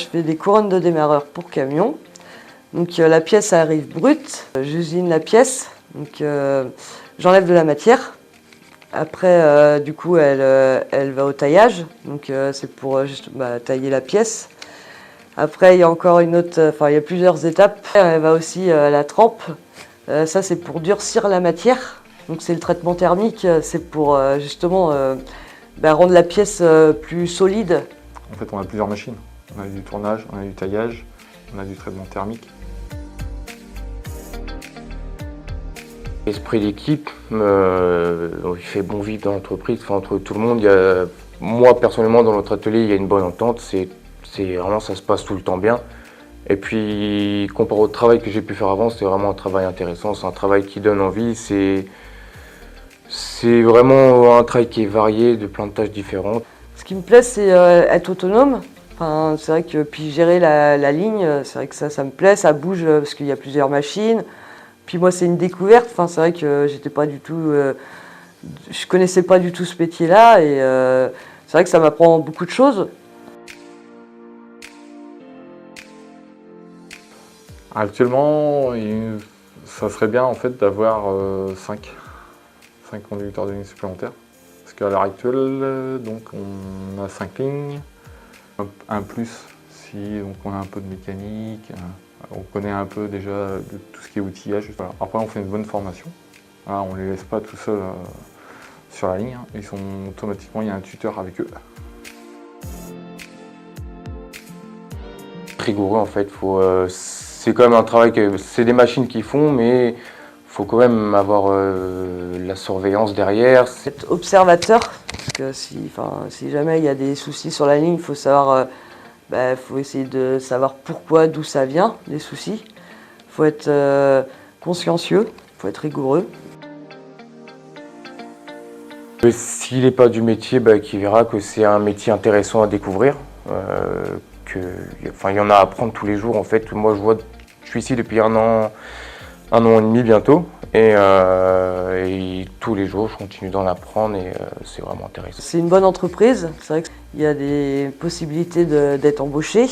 je fais des couronnes de démarreur pour camion. Donc la pièce arrive brute, j'usine la pièce, donc j'enlève de la matière. Après, du coup, elle va au taillage, donc c'est pour juste tailler la pièce. Après, il y a encore il y a plusieurs étapes. Elle va aussi à la trempe. Ça, c'est pour durcir la matière. Donc c'est le traitement thermique, c'est pour justement rendre la pièce plus solide. En fait, on a plusieurs machines. On a du tournage, on a du taillage, on a du traitement thermique. L'esprit d'équipe, il fait bon vivre dans l'entreprise, entre tout le monde. Moi, personnellement, dans notre atelier, il y a une bonne entente. Vraiment, ça se passe tout le temps bien. Et puis, comparé au travail que j'ai pu faire avant, c'est vraiment un travail intéressant. C'est un travail qui donne envie. C'est vraiment un travail qui est varié, de plein de tâches différentes. Ce qui me plaît, c'est être autonome. Enfin, c'est vrai que puis gérer la ligne, c'est vrai que ça me plaît. Ça bouge parce qu'il y a plusieurs machines. Puis moi, c'est une découverte. Enfin, c'est vrai que j'étais pas du tout, je connaissais pas du tout ce métier-là, et c'est vrai que ça m'apprend beaucoup de choses. Actuellement, ça serait bien en fait d'avoir 5 conducteurs de ligne supplémentaires. Parce qu'à l'heure actuelle, donc, on a 5 lignes. Un plus si donc, on a un peu de mécanique, on connaît un peu déjà de tout ce qui est outillage. Voilà. Après, on fait une bonne formation. Voilà, on ne les laisse pas tout seuls sur la ligne. Ils sont automatiquement, il y a un tuteur avec eux. Rigoureux en fait, c'est quand même un travail que c'est des machines qui font, mais il faut quand même avoir la surveillance derrière. Être observateur, parce que si jamais il y a des soucis sur la ligne, il faut savoir, faut essayer de savoir pourquoi, d'où ça vient, les soucis. Il faut être consciencieux, il faut être rigoureux. S'il n'est pas du métier, qu'il verra que c'est un métier intéressant à découvrir. Il y en a à apprendre tous les jours en fait. Moi je suis ici depuis un an et demi bientôt, et tous les jours je continue d'en apprendre, et c'est vraiment intéressant. C'est une bonne entreprise, c'est vrai qu'il y a des possibilités d'être embauché.